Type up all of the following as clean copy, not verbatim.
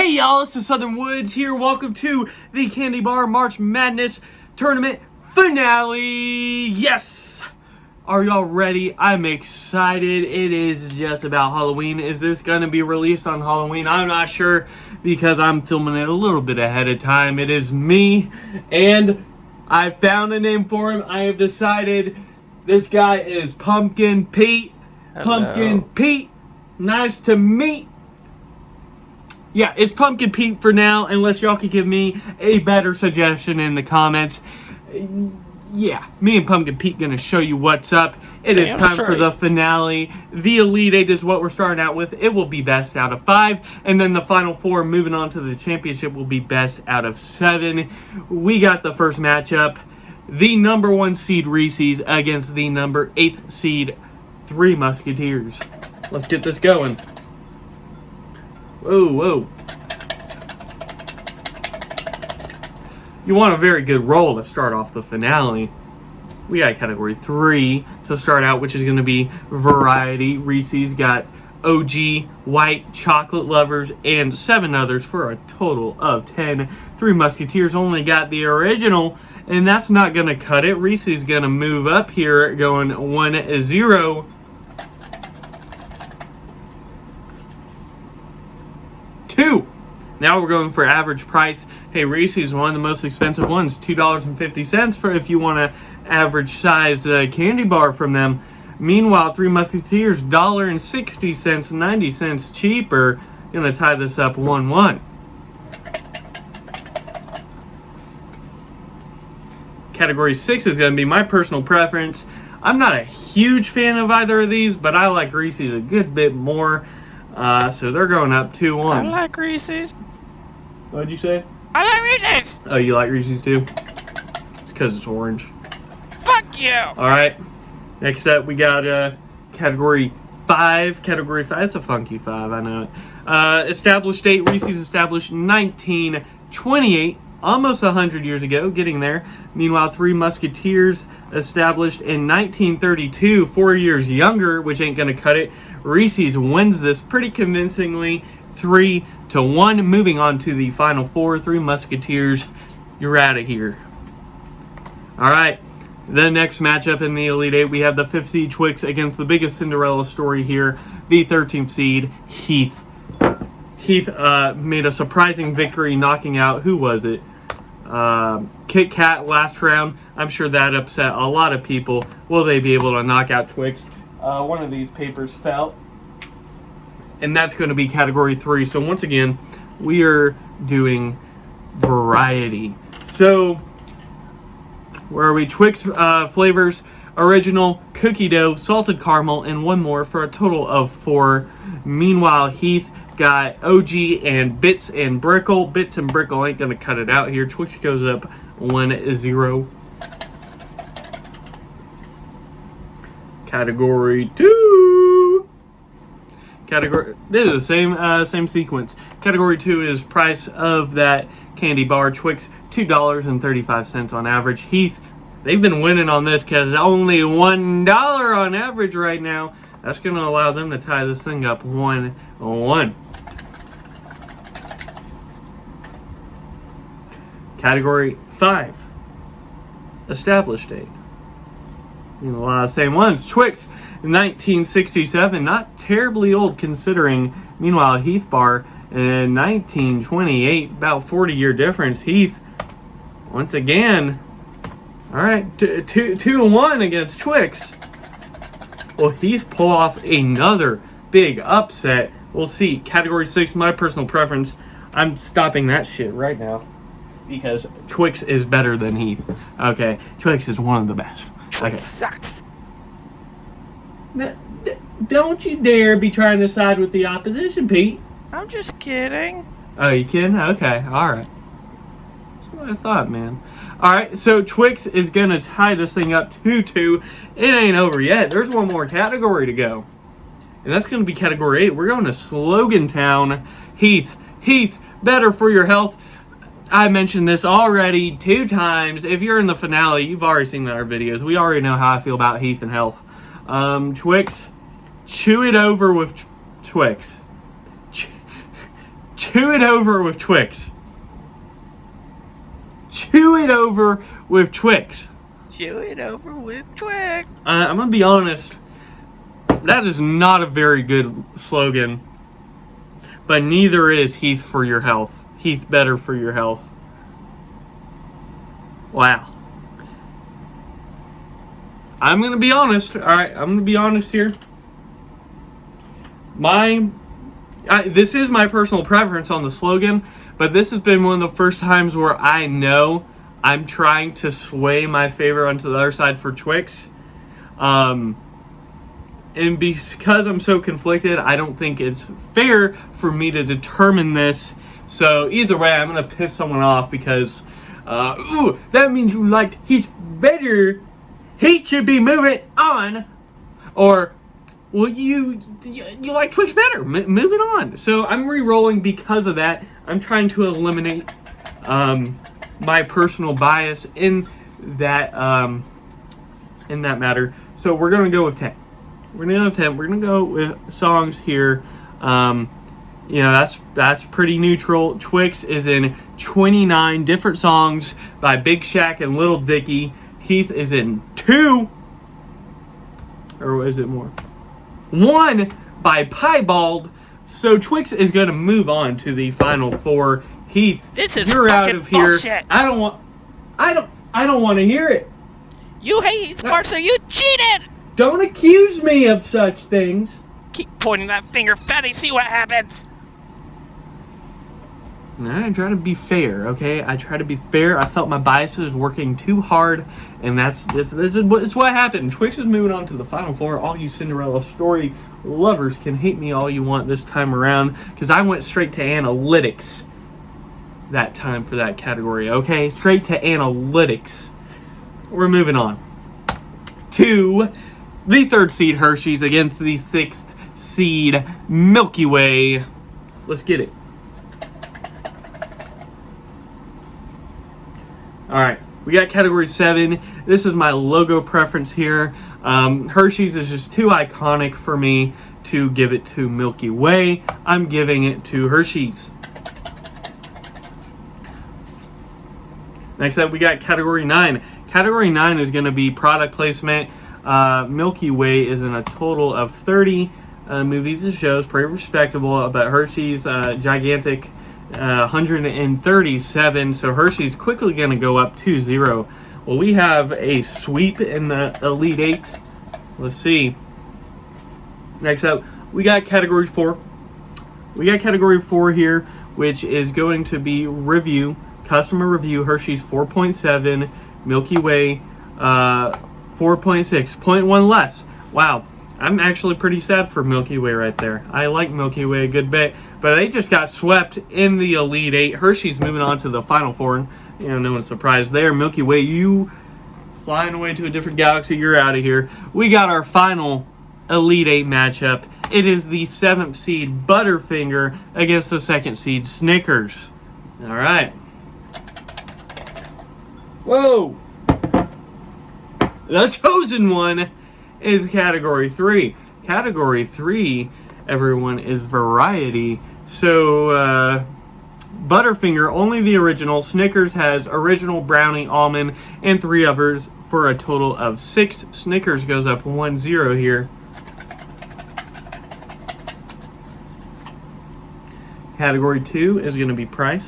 Hey y'all, it's the Southern Woods here. Welcome to the Candy Bar March Madness Tournament Finale. Yes! Are y'all ready? I'm excited. It is just about Halloween. Is this going to be released on Halloween? I'm not sure because I'm filming it a little bit ahead of time. It is me, and I found a name for him. I have decided this guy is Pumpkin Pete. Hello. Pumpkin Pete. Nice to meet. Yeah, it's Pumpkin Pete for now, unless y'all could give me a better suggestion in the comments. Yeah, me and Pumpkin Pete gonna show you what's up. It is time for the finale. The Elite Eight is what we're starting out with. It will be best out of 5, and then the final 4 moving on to the championship will be best out of 7. We got the first matchup. The number 1 seed Reese's against the number 8 seed 3 Musketeers. Let's get this going. Whoa, whoa. You want a very good roll to start off the finale. We got category 3 to start out, which is going to be variety. Reese's got OG, white, chocolate lovers, and 7 others for a total of 10. 3 Musketeers only got the original, and that's not going to cut it. Reese's going to move up here, going 1-0. 2. Now we're going for average price. Hey, Reese's one of the most expensive ones, $2.50 for if you want an average sized candy bar from them. Meanwhile, 3 Musketeers, $1.60, 90 cents cheaper. Gonna tie this up 1-1. Category 6 is gonna be my personal preference. I'm not a huge fan of either of these, but I like Reese's a good bit more. So they're going up 2-1. I like Reese's. What'd you say? I like Reese's. Oh, you like Reese's too? It's because it's orange. Fuck you. Alright. Next up, we got category 5. Category 5. It's a funky 5, I know it. Established date. Reese's established 1928. Almost 100 years ago. Getting there. Meanwhile, 3 Musketeers established in 1932. 4 years younger, which ain't going to cut it. Reese's wins this pretty convincingly, 3-1. Moving on to the final 4, 3 Musketeers. You're out of here. All right, the next matchup in the Elite Eight, we have the 5th seed Twix against the biggest Cinderella story here, the 13th seed Heath. Heath made a surprising victory, knocking out, who was it? Kit Kat last round. I'm sure that upset a lot of people. Will they be able to knock out Twix? One of these papers fell, and that's going to be category 3. So once again, we are doing variety. So where are we? Twix flavors, original, cookie dough, salted caramel, and 1 more for a total of 4. Meanwhile, Heath got OG and Bits and Brickle. Bits and Brickle ain't going to cut it out here. Twix goes up 1-0. Category 2. This is the same sequence. Category 2 is price of that candy bar. Twix, $2.35 on average. Heath, they've been winning on this because only $1 on average right now. That's going to allow them to tie this thing up 1-1. Category 5. Established date. A lot of the same ones. Twix, 1967. Not terribly old considering. Meanwhile, Heath bar in 1928. About 40-year difference. Heath, once again. All right, 2-1 against Twix. Will Heath pull off another big upset? We'll see. Category 6, my personal preference. I'm stopping that shit right now because Twix is better than Heath. Okay, Twix is one of the best. Okay. Sucks. Don't you dare be trying to side with the opposition, Pete. I'm just kidding. Oh, you kidding? Okay, alright. That's what I thought, man. Alright, so Twix is going to tie this thing up 2-2. It ain't over yet. There's one more category to go. And that's going to be category 8. We're going to Slogan Town. Heath, better for your health. I mentioned this already 2 times. If you're in the finale, you've already seen our videos. We already know how I feel about Heath and health. Twix, chew it over with Twix. Chew it over with Twix. Chew it over with Twix. Chew it over with Twix. I'm going to be honest. That is not a very good slogan. But neither is Heath for your health. Heath better for your health. Wow. I'm going to be honest. Alright, I'm going to be honest here. This is my personal preference on the slogan, but this has been one of the first times where I know I'm trying to sway my favor onto the other side for Twix. And because I'm so conflicted, I don't think it's fair for me to determine this. So either way, I'm going to piss someone off because, that means you liked Heath better. He should be moving on. Or, well, you like Twix better. Moving on. So I'm re-rolling because of that. I'm trying to eliminate my personal bias in that matter. So we're going to go with 10. We're going to go with songs here. That's pretty neutral. Twix is in 29 different songs by Big Shaq and Little Dicky. Heath is in 2. Or is it more? 1 by Piebald. So Twix is going to move on to the final 4. Heath, this is you're out of here. Bullshit. I don't want to hear it. You hate Heath Park, so you cheated. Don't accuse me of such things. Keep pointing that finger, fatty. See what happens. I try to be fair, okay? I try to be fair. I felt my bias was working too hard, and this is what happened. Twix is moving on to the final 4. All you Cinderella story lovers can hate me all you want this time around, because I went straight to analytics that time for that category, okay? Straight to analytics. We're moving on to the 3rd seed Hershey's against the 6th seed Milky Way. Let's get it. Alright, we got category 7. This is my logo preference here. Hershey's is just too iconic for me to give it to Milky Way. I'm giving it to Hershey's. Next up, we got category 9. Category 9 is going to be product placement. Milky Way is in a total of 30 movies and shows. Pretty respectable, but Hershey's gigantic 137. So Hershey's quickly going to go up 2-0. Well, we have a sweep in the Elite 8. Let's see. Next up, we got category 4. We got category 4 here, which is going to be review. Customer review, Hershey's 4.7, Milky Way 4.6, 0.1 less. Wow, I'm actually pretty sad for Milky Way right there. I like Milky Way a good bit, but they just got swept in the Elite 8. Hershey's moving on to the Final 4. No one's surprised there. Milky Way, you flying away to a different galaxy. You're out of here. We got our final Elite 8 matchup. It is the 7th seed Butterfinger against the 2nd seed Snickers. All right. Whoa! The chosen one is category 3. Category 3, everyone, is variety. So, Butterfinger, only the original. Snickers has original, brownie, almond, and 3 others for a total of 6. Snickers goes up 1-0 here. Category 2 is going to be price.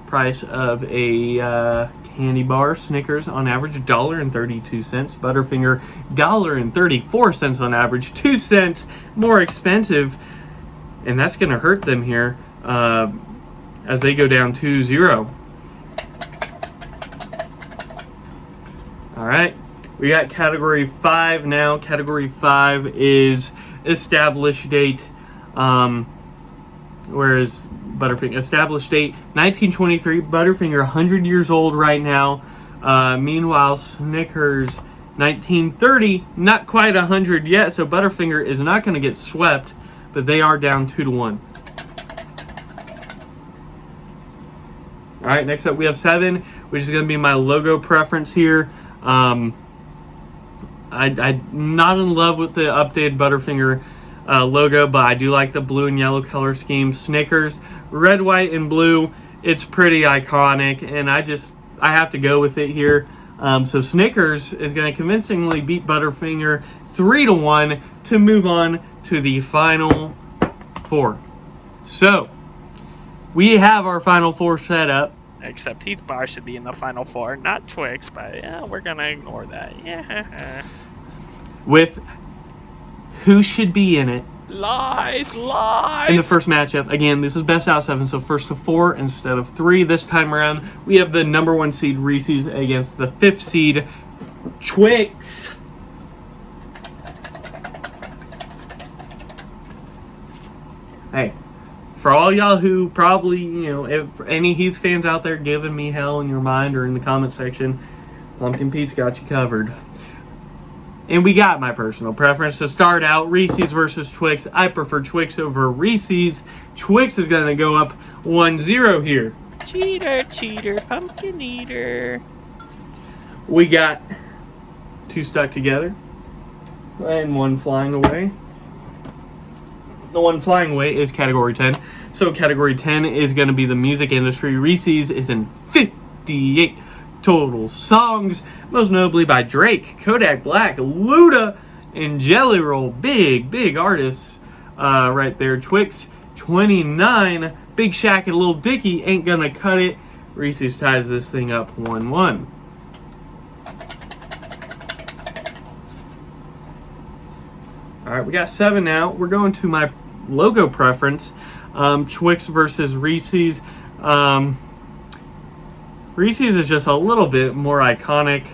Price of a candy bar, Snickers on average $1.32. Butterfinger $1.34 on average, 2 cents more expensive, and that's going to hurt them here as they go down 2-0. All right, we got category 5 now. Category 5 is established date. Whereas Butterfinger, established date 1923. Butterfinger 100 years old right now. Meanwhile, Snickers 1930, not quite 100 yet. So Butterfinger is not going to get swept, but they are down 2-1. All right, next up we have 7, which is going to be my logo preference here. I'm not in love with the updated Butterfinger logo, but I do like the blue and yellow color scheme. Snickers, red, white, and blue. It's pretty iconic, and I have to go with it here. So Snickers is going to convincingly beat Butterfinger 3-1 to move on to the final four. So we have our final four set up. Except Heath bar should be in the final four, not Twix, but yeah, we're gonna ignore that. Yeah. With who should be in it. Lies. In the first matchup. Again, this is best out of 7, so first to 4 instead of 3 this time around. We have the number 1 seed Reese's against the 5th seed Twix. Hey, for all y'all who probably, if any Heath fans out there giving me hell in your mind or in the comment section, Pumpkin Pete's got you covered. And we got my personal preference to start out. Reese's versus Twix. I prefer Twix over Reese's. Twix is going to go up 1-0 here. Cheater, pumpkin eater. We got 2 stuck together. And 1 flying away. The 1 flying away is category 10. So category 10 is going to be the music industry. Reese's is in 58 total songs, most notably by Drake, Kodak Black, Luda, and Jelly Roll. Big artists right there. Twix, 29. Big Shaq and Lil Dicky ain't gonna cut it. Reese's ties this thing up 1-1. Alright, we got 7 now. We're going to my logo preference. Twix versus Reese's. Reese's is just a little bit more iconic,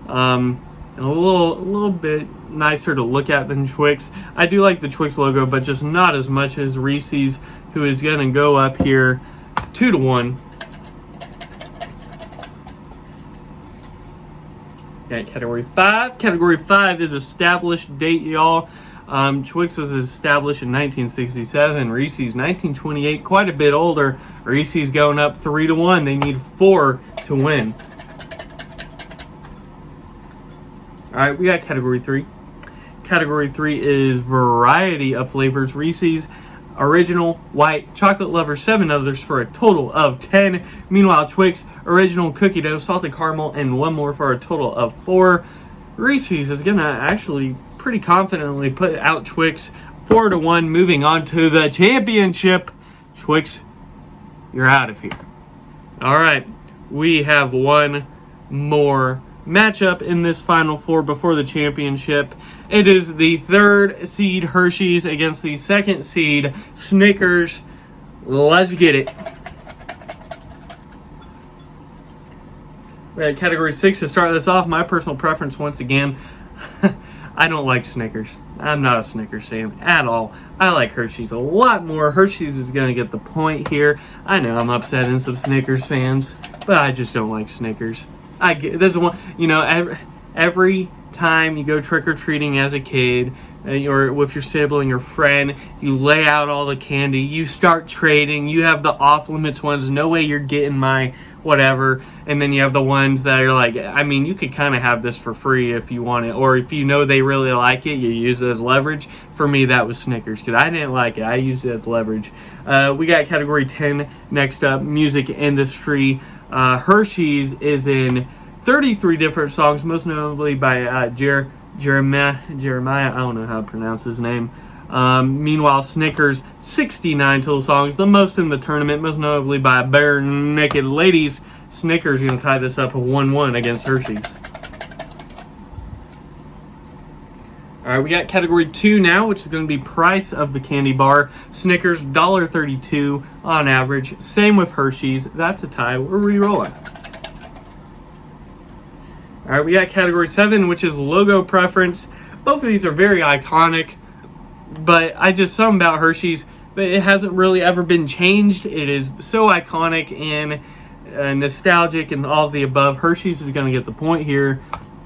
and a little bit nicer to look at than Twix. I do like the Twix logo, but just not as much as Reese's, who is going to go up here 2-1. Got category 5. Category 5 is established date, y'all. Twix was established in 1967. Reese's 1928, quite a bit older. Reese's going up 3-1. They need 4 to win. All right, we got category 3. Category 3 is variety of flavors. Reese's original, white, chocolate lover, 7 others for a total of 10. Meanwhile, Twix original cookie dough, salted caramel, and 1 more for a total of 4. Reese's is gonna actually pretty confidently put out Twix 4-1, moving on to the championship. Twix, you're out of here. All right, we have 1 more matchup in this final 4 before the championship. It is the 3rd seed Hershey's against the 2nd seed Snickers. Let's get it. We had category 6 to start this off. My personal preference, once again, I don't like Snickers. I'm not a Snickers fan at all. I like Hershey's a lot more. Hershey's is going to get the point here. I know I'm upsetting some Snickers fans, but I just don't like Snickers. There's one, every time you go trick-or-treating as a kid, or with your sibling or friend, you lay out all the candy, you start trading, you have the off-limits ones, no way you're getting my whatever, and then you have the ones that are like, you could kind of have this for free if you want it, or if you know they really like it, you use it as leverage. For me, that was Snickers, because I didn't like it. I used it as leverage. We got category 10 next up, music industry. Hershey's is in 33 different songs, most notably by Jeremiah, I don't know how to pronounce his name. Meanwhile, Snickers, 69 total songs, the most in the tournament, most notably by Bare Naked Ladies. Snickers going to tie this up 1-1 against Hershey's. All right, we got category 2 now, which is going to be price of the candy bar. Snickers, $1.32 on average. Same with Hershey's. That's a tie. We're re-rolling. All right, we got category 7, which is logo preference. Both of these are very iconic, but something about Hershey's, it hasn't really ever been changed. It is so iconic and nostalgic and all of the above. Hershey's is going to get the point here,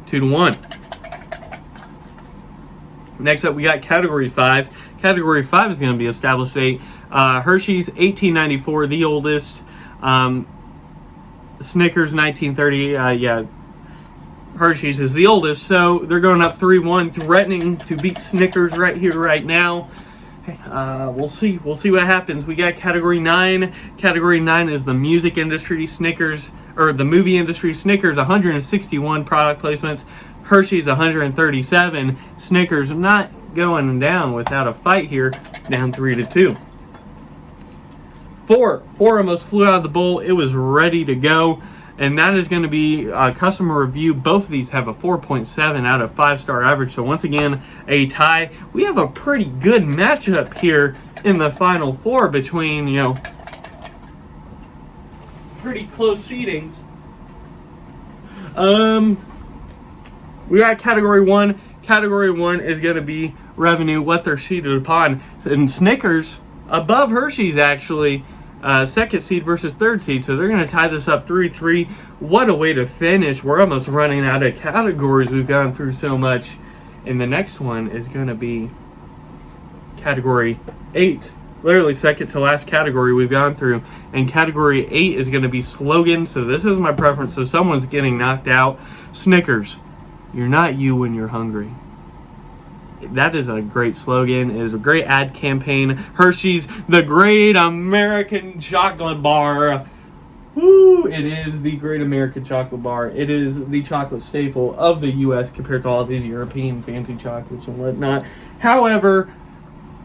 2-1. Next up, we got category 5. Category 5 is going to be established date. Hershey's, 1894, the oldest. Snickers, 1930. Hershey's is the oldest, so they're going up 3-1, threatening to beat Snickers right here, right now. We'll see. We'll see what happens. We got category 9. Category 9 is the music industry. Snickers, or the movie industry. Snickers, 161 product placements. Hershey's 137. Snickers not going down without a fight here. Down 3-2. 4 almost flew out of the bowl. It was ready to go. And that is going to be a customer review. Both of these have a 4.7 out of 5-star average. So once again, a tie. We have a pretty good matchup here in the final 4 between, pretty close seedings. We got category 1. Category 1 is going to be revenue, what they're seeded upon. And Snickers above Hershey's actually. Second seed versus third seed, so they're going to tie this up 3-3. What a way to finish. We're almost running out of categories. We've gone through so much. And the next one is going to be category 8. Literally second to last category we've gone through. And category 8 is going to be slogan, so this is my preference. So someone's getting knocked out. Snickers, you're not you when you're hungry. That is a great slogan. It is a great ad campaign. Hershey's, the great American chocolate bar. Woo! It is the great American chocolate bar. It is the chocolate staple of the U.S. compared to all these European fancy chocolates and whatnot. However,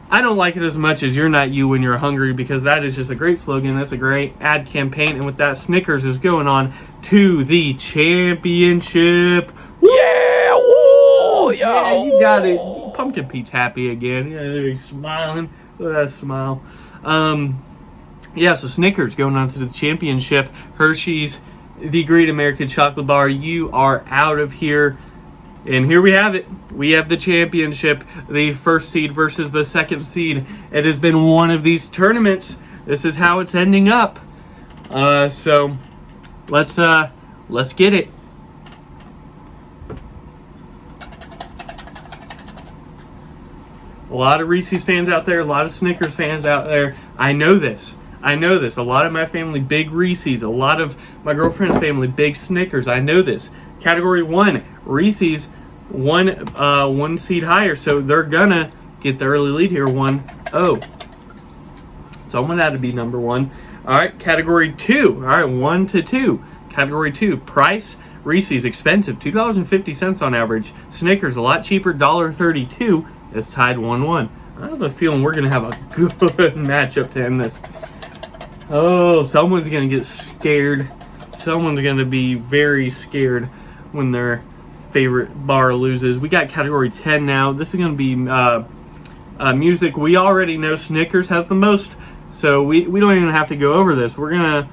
I don't like it as much as you're not you when you're hungry, because that is just a great slogan. That's a great ad campaign. And with that, Snickers is going on to the championship. Woo! Yeah! Woo! Yeah, you got it. Pumpkin Pete's happy again. Yeah, he's smiling. Look at that smile. Yeah, so Snickers going on to the championship. Hershey's, the great American chocolate bar. You are out of here. And here we have it. We have the championship. The first seed versus the second seed. It has been one of these tournaments. This is how it's ending up. So let's get it. A lot of Reese's fans out there, a lot of Snickers fans out there. I know this. A lot of my family, big Reese's. A lot of my girlfriend's family, big Snickers. I know this. Category 1, Reese's, one seed higher. So they're going to get the early lead here, 1-0. Someone had to be number 1. All right, category 2. All right, 1-2. Category 2, price. Reese's, expensive, $2.50 on average. Snickers, a lot cheaper, $1.32. It's tied 1-1. I have a feeling we're going to have a good matchup to end this. Oh, someone's going to get scared. Someone's going to be very scared when their favorite bar loses. We got category 10 now. This is going to be music. We already know Snickers has the most, so we don't even have to go over this. We're gonna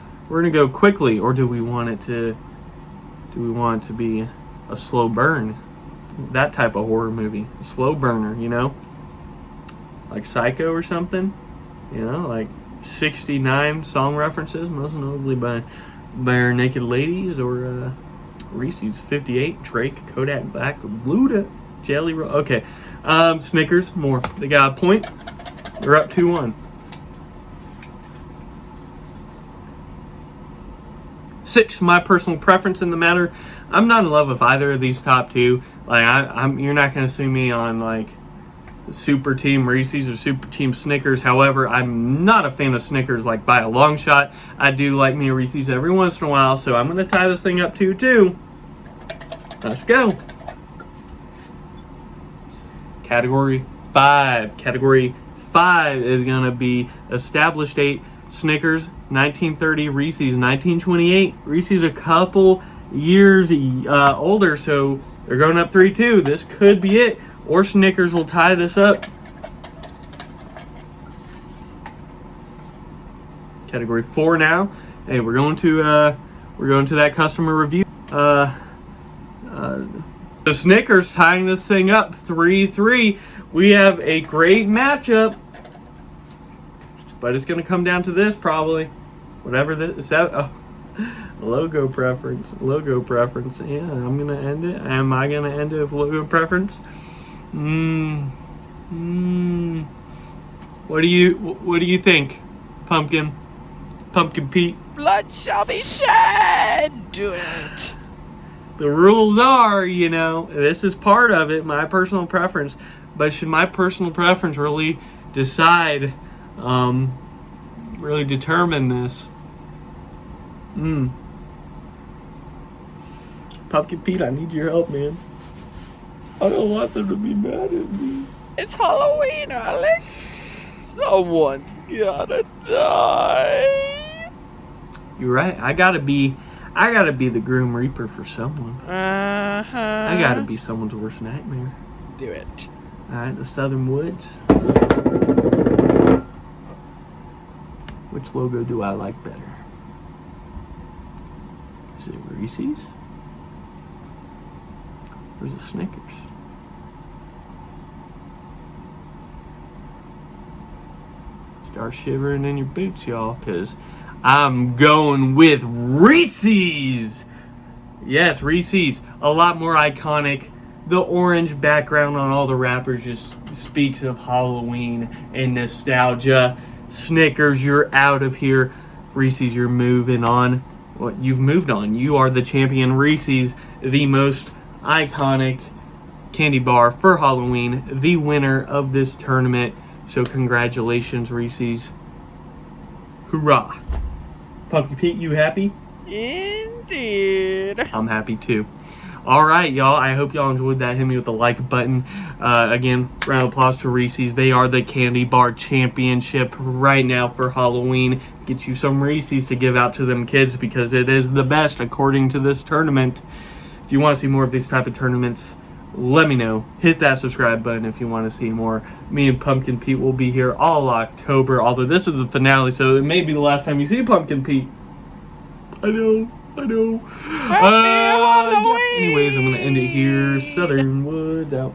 go quickly, or do we want it to be a slow burn? That type of horror movie, a slow burner, like Psycho or something, like 69 song references, most notably by Bare Naked Ladies, or Reese's 58, Drake, Kodak Black, Luda, Jelly Roll. Okay, Snickers, more. They got a point. They're up 2-1. 6, my personal preference in the matter. I'm not in love with either of these top two. Like you're not gonna see me on like Super Team Reese's or Super Team Snickers. However, I'm not a fan of Snickers like by a long shot. I do like me a Reese's every once in a while, so I'm gonna tie this thing up 2-2. Let's go. Category 5. Category 5 is gonna be established date. Snickers 1930, Reese's 1928. Reese's a couple years older, so they're going up 3-2. This could be it, or Snickers will tie this up. Category 4 now. Hey, we're going to that customer review. The Snickers tying this thing up 3-3. We have a great matchup, but it's going to come down to this probably. Whatever this. Logo preference. Yeah, I'm going to end it. Am I going to end it with logo preference? What do you think, Pumpkin Pete? Blood shall be shed. Do it. The rules are, this is part of it, my personal preference. But should my personal preference really decide, really determine this. Pumpkin Pete, I need your help, man. I don't want them to be mad at me. It's Halloween, Alex. Someone's gotta die. You're right. I gotta be the Grim Reaper for someone. I gotta be someone's worst nightmare. Do it. Alright, the Southern Woods. Which logo do I like better? Is it Reese's? Or is it Snickers? Start shivering in your boots, y'all, because I'm going with Reese's! Yes, Reese's. A lot more iconic. The orange background on all the wrappers just speaks of Halloween and nostalgia. Snickers, you're out of here. Reese's, you're moving on. Well, you've moved on. You are the champion. Reese's, the most iconic candy bar for Halloween, the winner of this tournament. So congratulations, Reese's. Hoorah. Pumpkin Pete, you happy? Indeed. I'm happy too. All right, y'all. I hope y'all enjoyed that. Hit me with the like button. Again, round of applause to Reese's. They are the Candy Bar Championship right now for Halloween. Get you some Reese's to give out to them kids because it is the best according to this tournament. If you want to see more of these type of tournaments, let me know. Hit that subscribe button if you want to see more. Me and Pumpkin Pete will be here all October, although this is the finale, so it may be the last time you see Pumpkin Pete. I know. Happy Halloween! Anyways, I'm going to end it here. Southern Woods out.